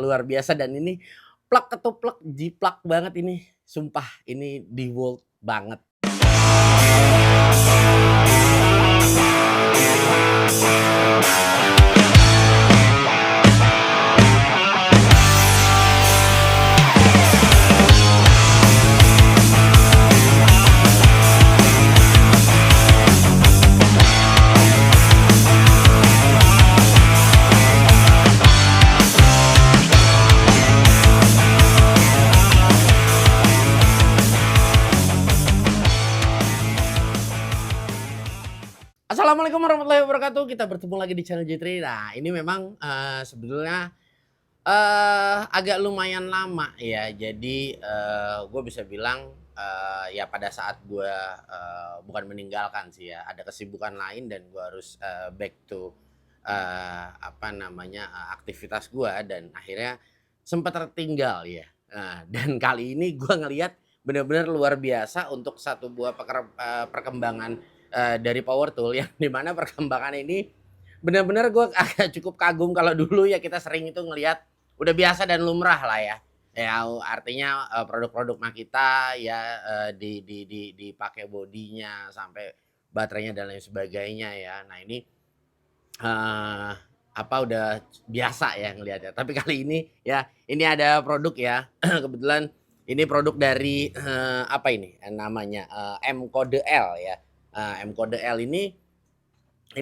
Luar biasa dan ini plak ketuplek, jiplak banget ini, sumpah ini DeWalt banget. Assalamualaikum warahmatullahi wabarakatuh, kita bertemu lagi di channel Jitri. Nah ini memang, sebetulnya, agak lumayan lama ya. Jadi, gue bisa bilang, ya pada saat gue, bukan meninggalkan sih ya, ada kesibukan lain dan gue harus, back to, apa namanya, aktivitas gue dan akhirnya sempat tertinggal ya. Nah dan kali ini gue ngelihat benar-benar luar biasa untuk satu buah perkembangan, dari power tool yang di mana perkembangan ini benar-benar gue agak cukup kagum. Kalau dulu ya kita sering itu ngelihat udah biasa dan lumrah lah ya. Ya artinya, produk-produk Makita ya, dipakai bodinya sampai baterainya dan lain sebagainya ya. Nah ini, apa udah biasa ya ngelihatnya. Tapi kali ini ya, ini ada produk ya, kebetulan ini produk dari, apa ini, namanya, M kode L ya. M kode L ini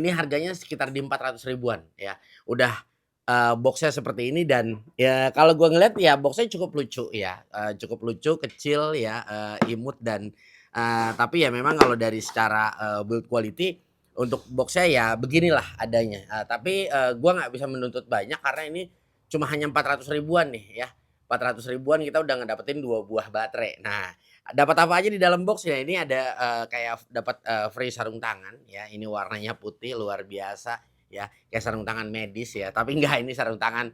harganya sekitar di 400 ribuan ya. Udah, box seperti ini dan ya kalau gua ngeliat ya box cukup lucu ya, cukup lucu, kecil ya, imut dan, tapi ya memang kalau dari secara, build quality untuk box ya beginilah adanya. Tapi, gua nggak bisa menuntut banyak karena ini cuma hanya 400 ribuan nih ya. 400 ribuan kita udah ngedapetin 2 buah baterai. Nah, dapat apa aja di dalam box ya, ini ada, kayak dapat, free sarung tangan ya, ini warnanya putih luar biasa ya, kayak sarung tangan medis ya, tapi enggak ini sarung tangan,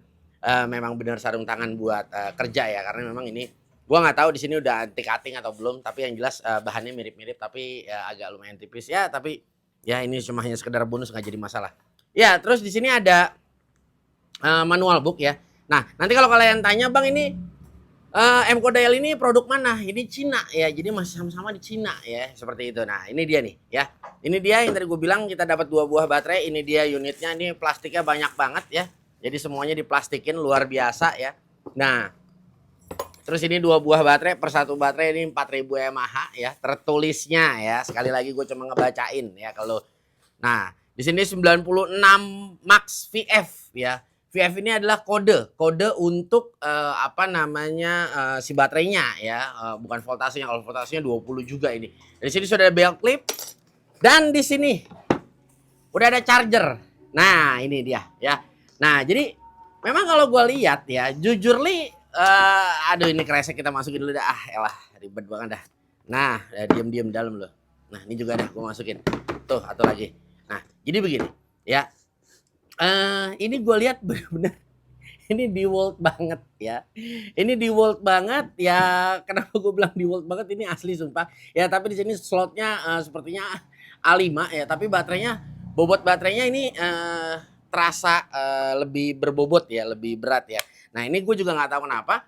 memang benar sarung tangan buat, kerja ya, karena memang ini gua nggak tahu di sini udah anti cutting atau belum, tapi yang jelas, bahannya mirip-mirip tapi ya agak lumayan tipis ya, tapi ya ini cuma hanya sekedar bonus nggak jadi masalah. Ya terus di sini ada, manual book ya. Nah nanti kalau kalian tanya, "Bang ini M Kodel ini produk mana?" Ini Cina ya, jadi masih sama-sama di Cina ya, seperti itu. Nah ini dia nih ya, ini dia yang tadi gue bilang kita dapat 2 buah baterai, ini dia unitnya, ini plastiknya banyak banget ya. Jadi semuanya diplastikin luar biasa ya. Nah, terus ini 2 buah baterai, per satu baterai ini 4.000 mAh ya, tertulisnya ya, sekali lagi gue cuma ngebacain ya kalau. Nah, di sini 96 Max VF ya. VF ini adalah kode untuk, apa namanya, si baterainya ya, bukan voltasenya. Kalau voltasenya 20 juga ini. Di sini sudah ada belt clip dan di sini udah ada charger. Nah, ini dia ya. Nah, jadi memang kalau gua lihat ya, jujur aduh ini kresek kita masukin dulu dah. Ah, elah ribet banget dah. Nah, diem-diem dalam loh. Nah, ini juga dah gua masukin. Tuh, atau lagi. Nah, jadi begini ya. Ini gue lihat bener-bener ini DeWalt banget ya. Ini DeWalt banget ya, kenapa gue bilang DeWalt banget ini asli sumpah. Ya tapi di sini slotnya, sepertinya A5 ya, tapi baterainya bobot baterainya ini, terasa, lebih berbobot ya, lebih berat ya. Nah ini gue juga nggak tahu kenapa,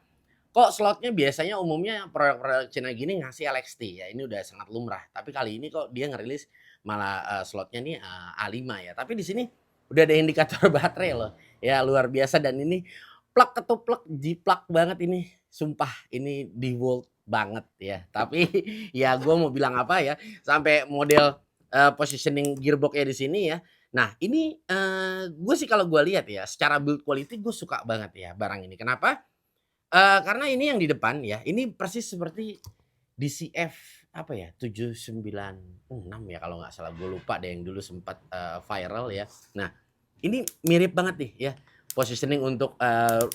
kok slotnya biasanya umumnya produk-produk Cina gini ngasih LXT ya, ini udah sangat lumrah. Tapi kali ini kok dia ngerilis malah, slotnya nih, A5 ya. Tapi di sini udah ada indikator baterai loh. Ya luar biasa dan ini plak ketuplek, jiplak banget ini. Sumpah ini DeWalt banget ya. Tapi ya gue mau bilang apa ya, sampai model, positioning gearbox-nya di sini ya. Nah ini, gue sih kalau gue lihat ya, secara build quality gue suka banget ya barang ini. Kenapa? Karena ini yang di depan ya, ini persis seperti DCF apa ya, 796 ya kalau nggak salah, gue lupa deh yang dulu sempat, viral ya. Nah, ini mirip banget nih ya, positioning untuk,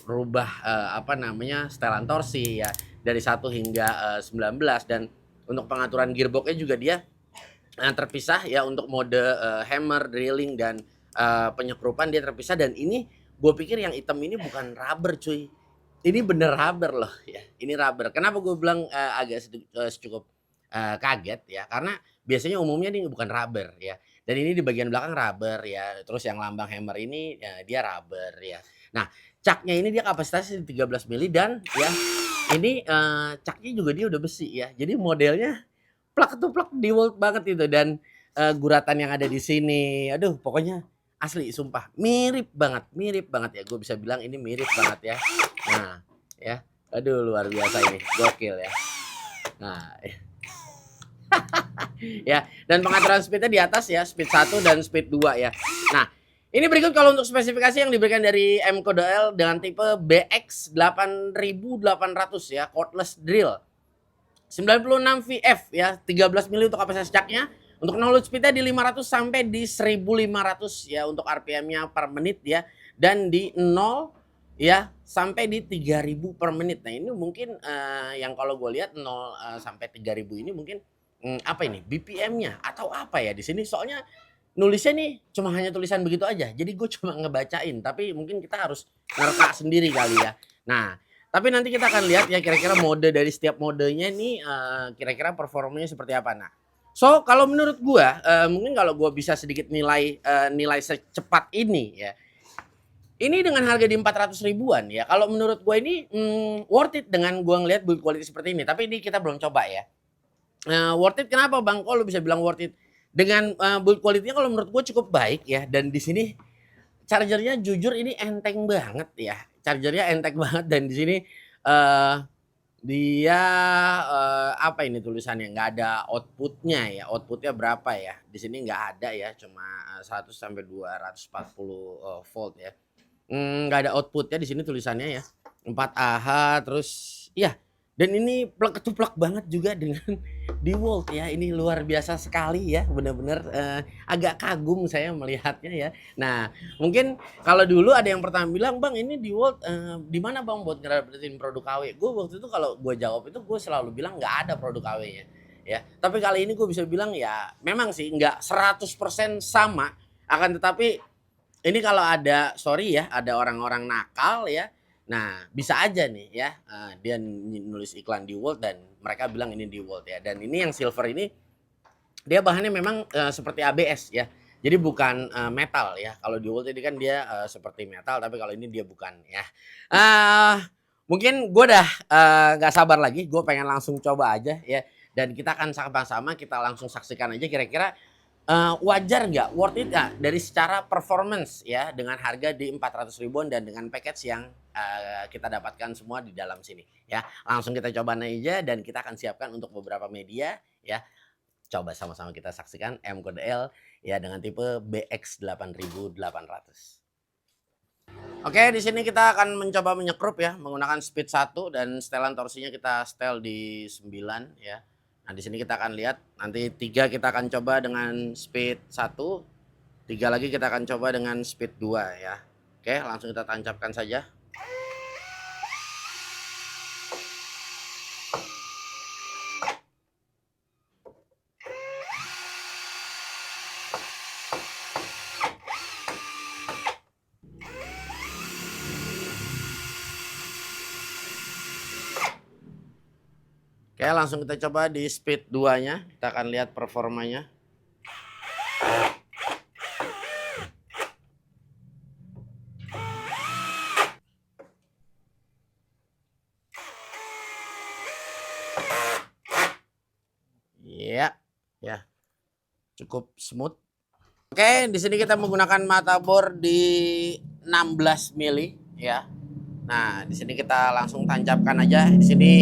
rubah, apa namanya, setelan torsi ya, dari 1 hingga 19 dan untuk pengaturan gearbox-nya juga dia, terpisah ya untuk mode, hammer, drilling dan, penyekrupan dia terpisah dan ini gue pikir yang hitam ini bukan rubber cuy. Ini bener rubber loh ya, ini rubber. Kenapa gue bilang, agak cukup, kaget ya, karena biasanya umumnya ini bukan rubber ya, dan ini di bagian belakang rubber ya, terus yang lambang hammer ini, dia rubber ya. Nah, caknya ini dia kapasitasnya 13 mili dan ya ini caknya juga dia udah besi ya. Jadi modelnya plak ketuplak DeWalt banget itu dan guratan yang ada di sini. Aduh, pokoknya asli sumpah mirip banget ya. Gue bisa bilang ini mirip banget ya. Nah, ya. Aduh, luar biasa ini. Gokil ya. Nah, ya, dan pengaturan speednya di atas ya, speed 1 dan speed 2 ya. Nah, ini berikut kalau untuk spesifikasi yang diberikan dari M-Code L dengan tipe BX 8800 ya, cordless drill. 96 VF ya, 13 mili untuk kapasitas caknya. Untuk download speednya di 500 sampai di 1500 ya untuk RPM-nya per menit ya. Dan di 0 ya sampai di 3000 per menit. Nah ini mungkin yang kalau gue lihat 0 sampai 3000 ini mungkin apa ini BPM-nya atau apa ya di sini soalnya nulisnya nih cuma hanya tulisan begitu aja. Jadi gue cuma ngebacain tapi mungkin kita harus ngereka sendiri kali ya. Nah, tapi nanti kita akan lihat ya kira-kira mode dari setiap modenya nih kira-kira performanya seperti apa. Nah, so kalau menurut gua mungkin kalau gua bisa sedikit nilai secepat ini ya. Ini dengan harga di 400 ribuan ya. Kalau menurut gua ini worth it dengan gua ngelihat build quality seperti ini. Tapi ini kita belum coba ya. Worth it kenapa Bang? Kok lu bisa bilang worth it? Dengan build quality-nya kalau menurut gua cukup baik ya dan di sini chargernya jujur ini enteng banget ya. Chargernya enteng banget dan di sini eh dia apa ini tulisannya nggak ada outputnya ya. Outputnya berapa ya? Di sini nggak ada ya, cuma 100 sampai 240 volt ya. Nggak ada outputnya di sini tulisannya ya. 4Ah terus ya. Dan ini plek ketuplak banget juga dengan DeWalt ya. Ini luar biasa sekali ya, benar-benar agak kagum saya melihatnya ya. Nah, mungkin kalau dulu ada yang pertama bilang, "Bang, ini DeWalt di mana Bang buat ngedapetin produk KW?" Gue waktu itu kalau gue jawab itu gue selalu bilang nggak ada produk KW-nya ya. Tapi kali ini gue bisa bilang ya memang sih nggak 100% sama, akan tetapi ini kalau ada sorry ya, ada orang-orang nakal ya. Nah, bisa aja nih ya, dia nulis iklan DeWalt dan mereka bilang ini DeWalt ya. Dan ini yang silver ini dia bahannya memang seperti ABS ya. Jadi bukan metal ya. Kalau DeWalt ini kan dia seperti metal, tapi kalau ini dia bukan ya. Mungkin gue udah nggak sabar lagi. Gue pengen langsung coba aja ya. Dan kita akan sama-sama kita langsung saksikan aja kira-kira wajar nggak, worth it nggak dari secara performance ya dengan harga di 400 ribuan dan dengan package yang kita dapatkan semua di dalam sini ya. Langsung kita coba aja dan kita akan siapkan untuk beberapa media ya. Coba sama-sama kita saksikan M-Code L ya dengan tipe BX 8800. Oke, di sini kita akan mencoba menyekrup ya menggunakan speed 1 dan setelan torsinya kita setel di 9 ya. Nah, di sini kita akan lihat nanti 3 kita akan coba dengan speed 1, 3 lagi kita akan coba dengan speed 2 ya. Oke, langsung kita tancapkan saja. Oke, langsung kita coba di speed 2-nya. Kita akan lihat performanya. Iya, ya. Cukup smooth. Oke, di sini kita menggunakan mata bor di 16 mili ya. Nah, di sini kita langsung tancapkan aja. Di sini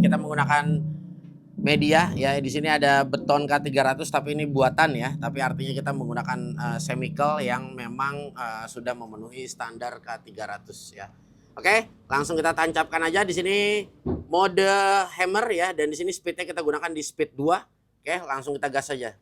kita menggunakan media ya. Di sini ada beton K300 tapi ini buatan ya. Tapi artinya kita menggunakan chemical yang memang sudah memenuhi standar K300 ya. Oke, langsung kita tancapkan aja. Di sini mode hammer ya dan di sini speednya kita gunakan di speed 2. Oke, langsung kita gas saja.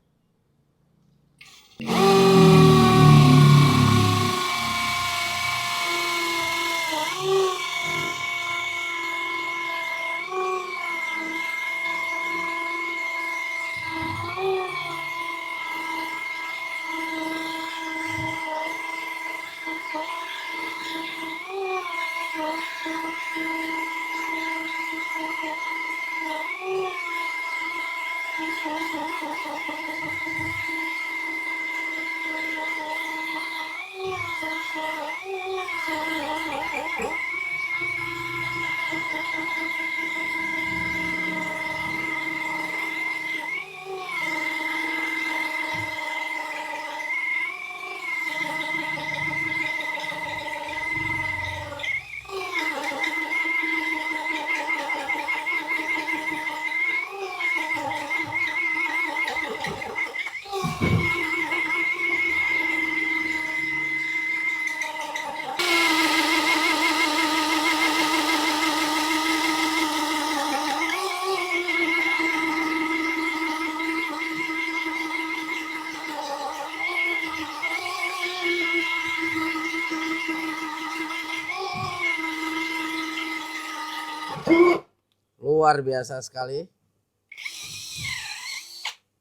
Luar biasa sekali.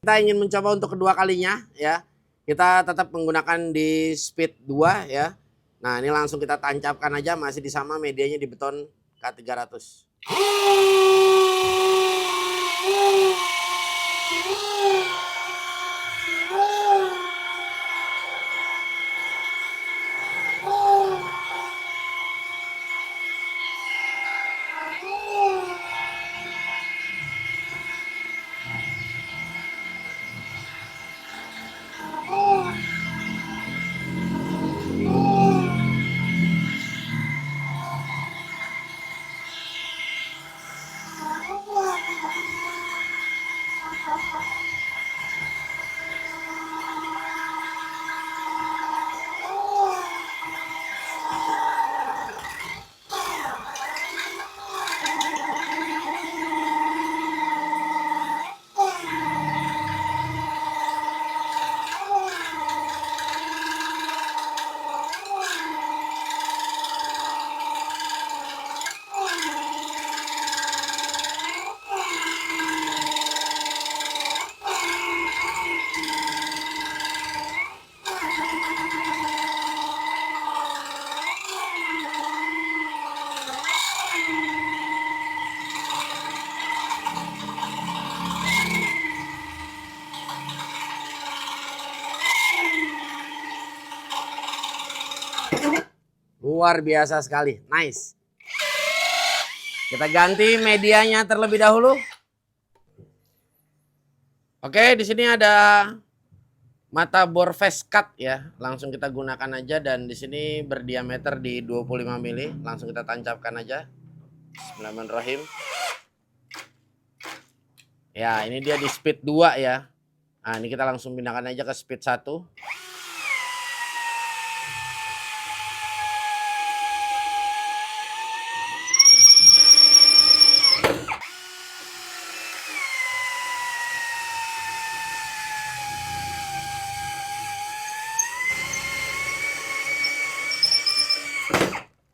Kita ingin mencoba untuk kedua kalinya ya. Kita tetap menggunakan di speed 2 ya. Nah, ini langsung kita tancapkan aja, masih di sama medianya di beton K300. Luar biasa sekali, nice. Kita ganti medianya terlebih dahulu. Oke, di sini ada mata bor fast cut ya. Langsung kita gunakan aja, dan di sini berdiameter di 25 mili. Langsung kita tancapkan aja. Bismillahirrahmanirrahim. Ya, ini dia di speed 2 ya. Nah, ini kita langsung pindahkan aja ke speed 1.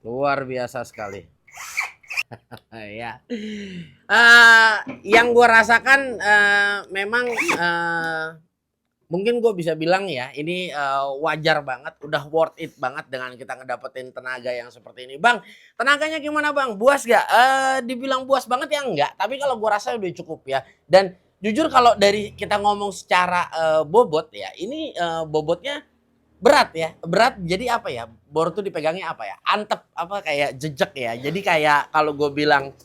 Luar biasa sekali. Ya. Yang gue rasakan memang mungkin gue bisa bilang ya, ini wajar banget, udah worth it banget dengan kita ngedapetin tenaga yang seperti ini. Bang, tenaganya gimana bang? Buas gak? Dibilang buas banget ya enggak, tapi kalau gue rasa udah cukup ya. Dan jujur kalau dari kita ngomong secara bobot ya, ini bobotnya berat ya, berat. Jadi apa ya, bor tuh dipegangnya apa ya, antep, apa kayak jejak ya. Jadi kayak kalau gue bilang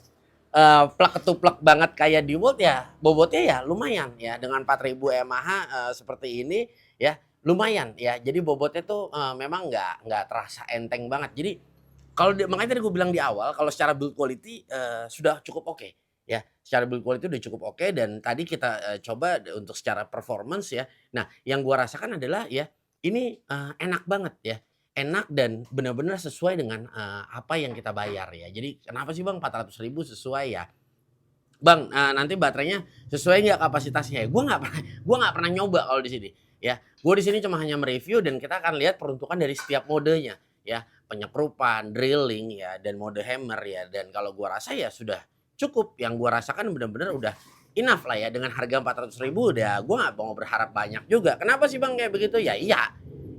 plek ketuplek banget kayak di World ya, bobotnya ya lumayan ya, dengan 4000 mAh seperti ini ya, lumayan ya. Jadi bobotnya tuh memang nggak terasa enteng banget. Jadi kalau makanya tadi gue bilang di awal, kalau secara build quality sudah cukup oke ya. Secara build quality udah cukup oke, dan tadi kita coba untuk secara performance ya. Nah, yang gue rasakan adalah ya, ini enak banget ya. Enak dan benar-benar sesuai dengan apa yang kita bayar ya. Jadi kenapa sih Bang 400.000 sesuai ya? Bang, nanti baterainya sesuai nggak kapasitasnya ya? Gua nggak pernah nyoba kalau di sini ya. Gue di sini cuma hanya mereview, dan kita akan lihat peruntukan dari setiap modenya ya. Penyekrupan, drilling ya, dan mode hammer ya. Dan kalau gua rasa ya sudah cukup. Yang gua rasakan benar-benar udah enough lah ya. Dengan harga 400.000 udah, gua nggak mau berharap banyak juga. Kenapa sih Bang kayak begitu? Ya iya,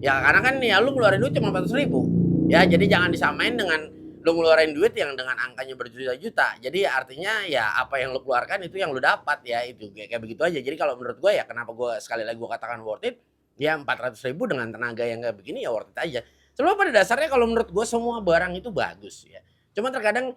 ya karena kan ya lu ngeluarin duit cuma 400.000 ya. Jadi jangan disamain dengan lu ngeluarin duit yang dengan angkanya berjuta-juta. Jadi artinya ya apa yang lu keluarkan itu yang lu dapat ya, itu kayak begitu aja. Jadi kalau menurut gue ya, kenapa gue sekali lagi gue katakan worth it ya, 400.000 dengan tenaga yang kayak begini ya worth it aja. Sebab pada dasarnya kalau menurut gue semua barang itu bagus ya. Cuma terkadang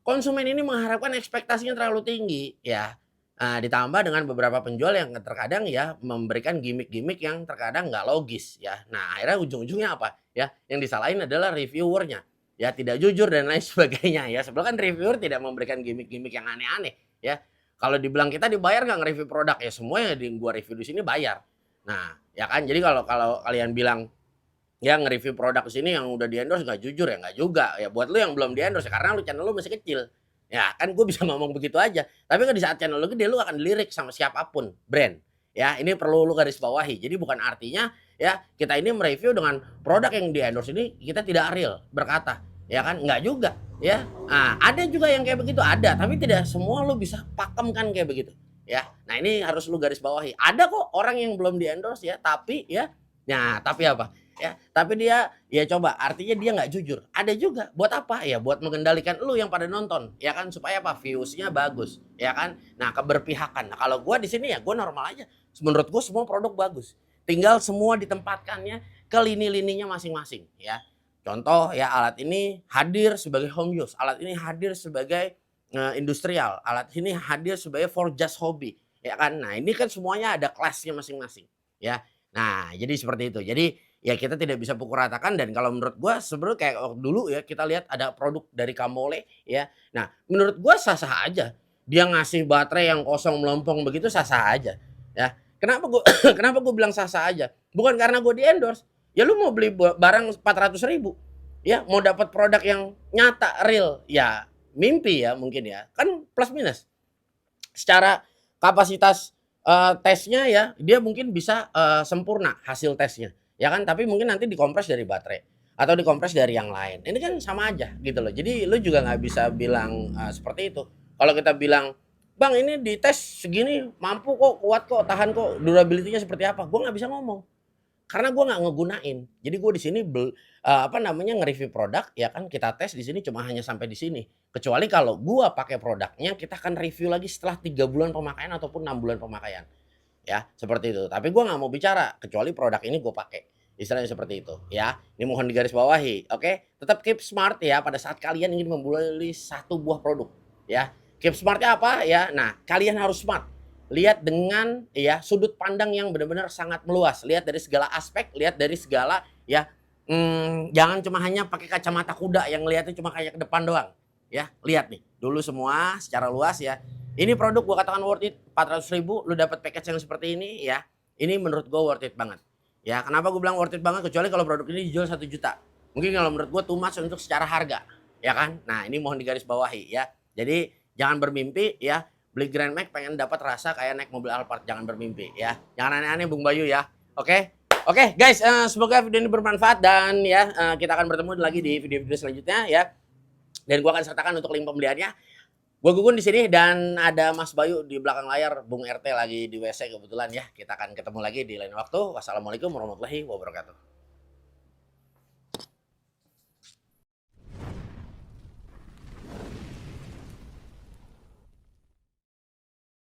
konsumen ini mengharapkan ekspektasinya terlalu tinggi ya. Ditambah dengan beberapa penjual yang terkadang ya memberikan gimik-gimik yang terkadang nggak logis ya. Nah, akhirnya ujung-ujungnya apa? Ya, yang disalahin adalah reviewernya. Ya tidak jujur dan lain sebagainya ya. Sebenarnya kan reviewer tidak memberikan gimik-gimik yang aneh-aneh ya. Kalau dibilang kita dibayar nggak nge-review produk ya semua yang gua review di sini bayar. Nah, ya kan jadi kalau kalau kalian bilang ya nge-review produk di sini yang udah di-endorse nggak jujur ya nggak juga. Ya buat lu yang belum di-endorse ya karena lu channel lu masih kecil. Ya kan gue bisa ngomong begitu aja. Tapi kan di saat channel lu gede lu akan dilirik sama siapapun brand. Ya ini perlu lu garis bawahi. Jadi bukan artinya ya kita ini mereview dengan produk yang di-endorse ini kita tidak real berkata. Ya kan nggak juga. Ya, ada juga yang kayak begitu ada, tapi tidak semua lu bisa pakemkan kayak begitu. Ya, nah ini harus lu garis bawahi. Ada kok orang yang belum di-endorse ya, tapi ya, nah tapi apa? Ya, tapi dia ya coba artinya dia nggak jujur. Ada juga buat apa? Ya buat mengendalikan lu yang pada nonton, ya kan supaya apa? Views-nya bagus, ya kan? Nah, keberpihakan. Nah, kalau gua di sini ya gua normal aja. Menurut gua semua produk bagus. Tinggal semua ditempatkannya ke lini-lininya masing-masing, ya. Contoh ya alat ini hadir sebagai home use, alat ini hadir sebagai industrial, alat ini hadir sebagai for just hobby, ya kan? Nah, ini kan semuanya ada kelasnya masing-masing, ya. Nah, jadi seperti itu. Jadi ya kita tidak bisa pukul ratakan dan kalau menurut gua sebenarnya kayak dulu ya kita lihat ada produk dari Kamole ya. Nah, menurut gua sah-sah aja. Dia ngasih baterai yang kosong melompong begitu sah-sah aja ya. Kenapa gua kenapa gua bilang sah-sah aja? Bukan karena gua di-endorse. Ya lu mau beli barang 400.000 ya, mau dapat produk yang nyata real ya mimpi ya mungkin ya. Kan plus minus. Secara kapasitas tesnya ya dia mungkin bisa sempurna hasil tesnya ya kan tapi mungkin nanti dikompres dari baterai atau dikompres dari yang lain ini kan sama aja gitu loh jadi lu juga nggak bisa bilang seperti itu kalau kita bilang bang ini di tes segini mampu kok kuat kok tahan kok durability-nya seperti apa gue nggak bisa ngomong karena gue nggak ngegunain. Jadi gue di sini apa namanya nge-review produk ya kan kita tes di sini cuma hanya sampai di sini. Kecuali kalau gue pakai produknya kita akan review lagi setelah 3 bulan pemakaian ataupun 6 bulan pemakaian. Ya seperti itu. Tapi gue nggak mau bicara kecuali produk ini gue pakai. Istilahnya seperti itu ya. Ini mohon digarisbawahi. Oke, tetap keep smart ya pada saat kalian ingin membeli satu buah produk ya. Keep smartnya apa ya? Nah kalian harus smart lihat dengan ya sudut pandang yang benar-benar sangat meluas, lihat dari segala aspek, lihat dari segala ya jangan cuma hanya pakai kacamata kuda yang lihatnya cuma kayak ke depan doang. Ya, lihat nih dulu semua secara luas ya. Ini produk gua katakan worth it 400.000 lu dapat package yang seperti ini ya. Ini menurut gua worth it banget. Ya, kenapa gua bilang worth it banget kecuali kalau produk ini dijual 1 juta. Mungkin kalau menurut gua too much untuk secara harga, ya kan? Nah, ini mohon digarisbawahi ya. Jadi jangan bermimpi ya beli Grand Max pengen dapat rasa kayak naik mobil Alphard jangan bermimpi ya jangan aneh-aneh Bung Bayu ya oke guys semoga video ini bermanfaat dan ya kita akan bertemu lagi di video-video selanjutnya ya dan gua akan sertakan untuk link pembeliannya gua Gugun di sini dan ada Mas Bayu di belakang layar Bung RT lagi di WC kebetulan ya kita akan ketemu lagi di lain waktu wassalamualaikum warahmatullahi wabarakatuh